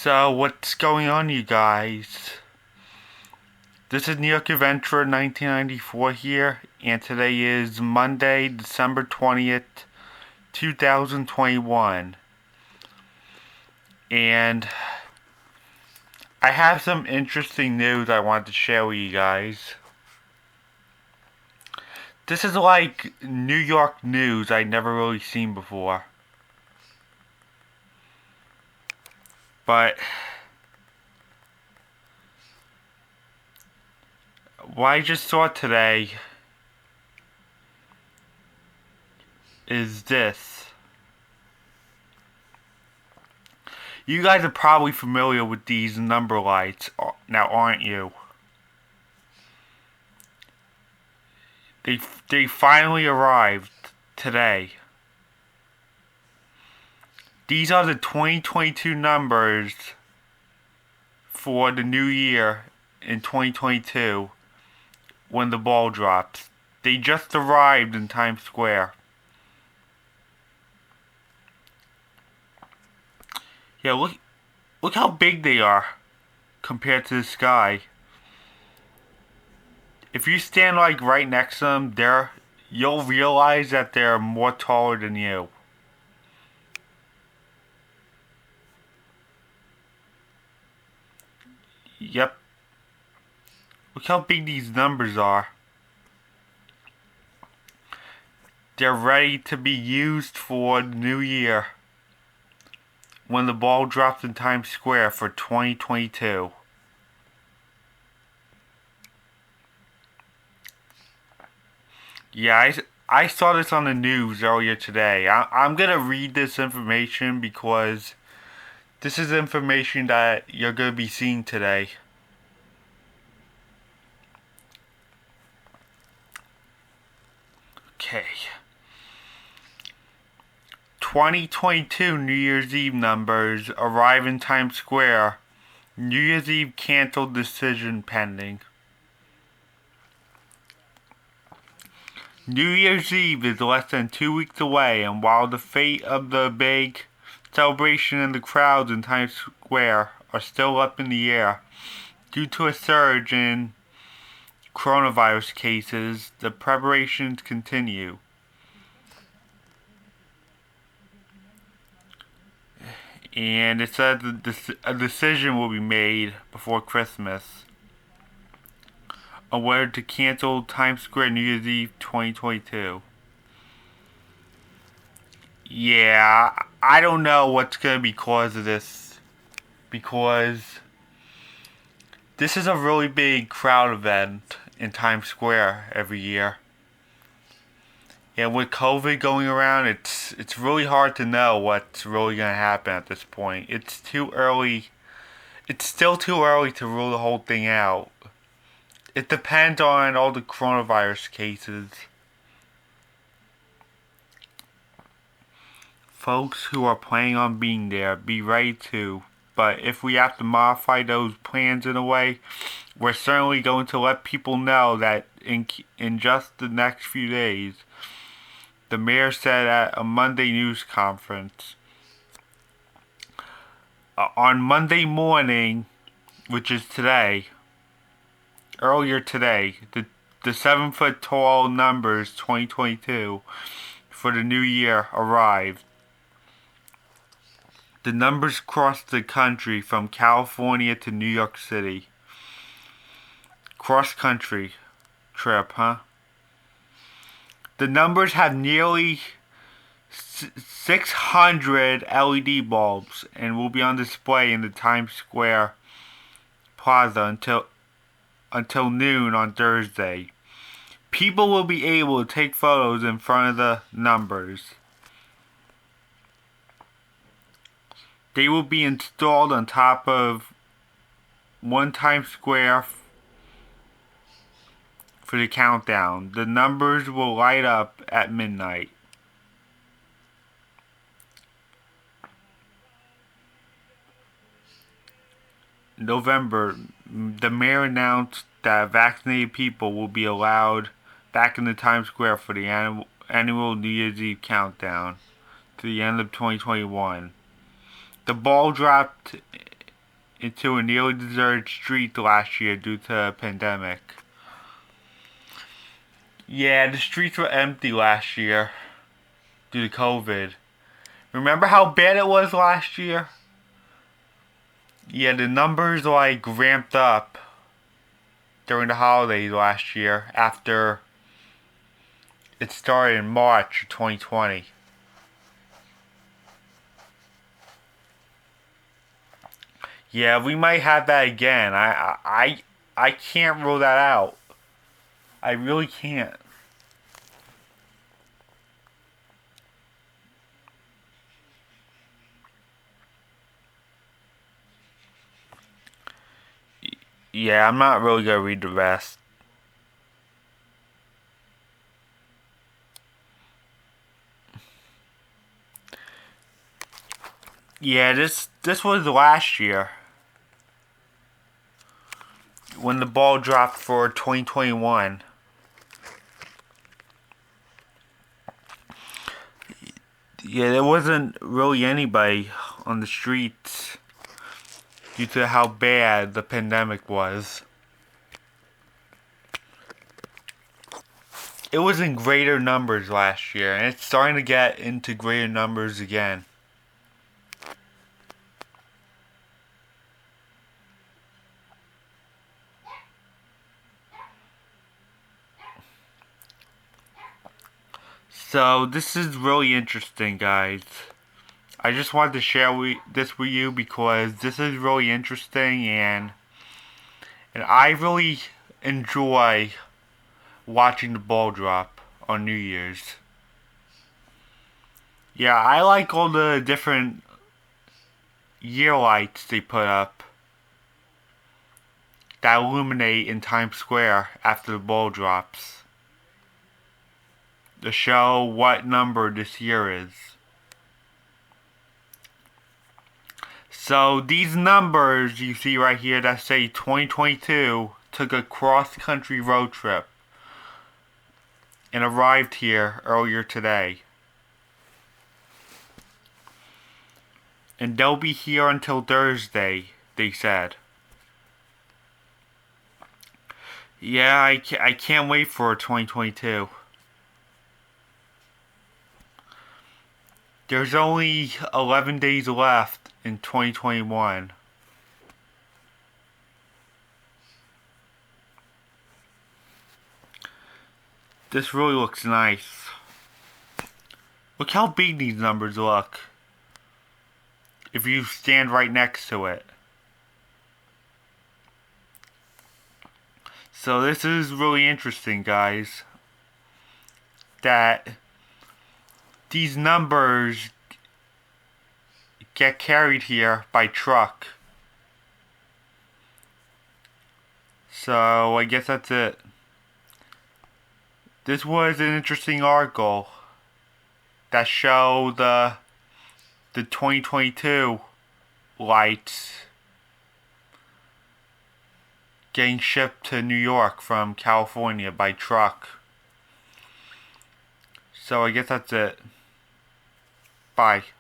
So, what's going on, you guys? This is New York Adventurer 1994 here, and today is Monday, December 20th, 2021. And I have some interesting news I want to share with you guys. This is like New York news I'd never really seen before. But what I just saw today is this. You guys are probably familiar with these number lights, now aren't you? They finally arrived today. These are the 2022 numbers for the new year in 2022 when the ball drops. They just arrived in Times Square. Yeah, look how big they are compared to the sky. If you stand like right next to them, you'll realize that they're more taller than you. Yep. Look how big these numbers are. They're ready to be used for the new year when the ball drops in Times Square for 2022. Yeah, I saw this on the news earlier today. I'm going to read this information because this is information that you're going to be seeing today. Okay. 2022 New Year's Eve numbers arrive in Times Square. New Year's Eve canceled decision pending. New Year's Eve is less than 2 weeks away, and while the fate of the big celebration and the crowds in Times Square are still up in the air, due to a surge in coronavirus cases, the preparations continue. And it says a decision will be made before Christmas on whether to cancel Times Square New Year's Eve 2022. Yeah, I don't know what's going to be cause of this, because this is a really big crowd event in Times Square every year. And with COVID going around, it's really hard to know what's really going to happen at this point. It's too early. It's still too early to rule the whole thing out. It depends on all the coronavirus cases. Folks who are planning on being there, be ready to. But if we have to modify those plans in a way, we're certainly going to let people know that in just the next few days, the mayor said at a Monday news conference, on Monday morning, which is today, earlier today, the 7-foot tall numbers 2022 for the new year arrived. The numbers crossed the country from California to New York City. Cross country trip, huh? The numbers have nearly 600 LED bulbs and will be on display in the Times Square Plaza until noon on Thursday. People will be able to take photos in front of the numbers. They will be installed on top of one Times Square for the countdown. The numbers will light up at midnight. November, the mayor announced that vaccinated people will be allowed back in the Times Square for the annual New Year's Eve countdown to the end of 2021. The ball dropped into a nearly deserted street last year due to a pandemic. Yeah, the streets were empty last year due to COVID. Remember how bad it was last year? Yeah, the numbers like ramped up during the holidays last year after it started in March of 2020. Yeah, we might have that again. I can't rule that out. I really can't. Yeah, I'm not really gonna read the rest. Yeah, this was last year when the ball dropped for 2021. Yeah, there wasn't really anybody on the streets due to how bad the pandemic was. It was in greater numbers last year, and it's starting to get into greater numbers again. So this is really interesting, guys. I just wanted to share this with you because this is really interesting, and I really enjoy watching the ball drop on New Year's. Yeah, I like all the different year lights they put up that illuminate in Times Square after the ball drops to show what number this year is. So these numbers you see right here that say 2022 took a cross-country road trip and arrived here earlier today. And they'll be here until Thursday, they said. Yeah, I can't wait for 2022. There's only 11 days left in 2021. This really looks nice. Look how big these numbers look if you stand right next to it. So this is really interesting, guys, that these numbers get carried here by truck. So I guess that's it. This was an interesting article that showed the 2022 lights getting shipped to New York from California by truck. So I guess that's it. Bye.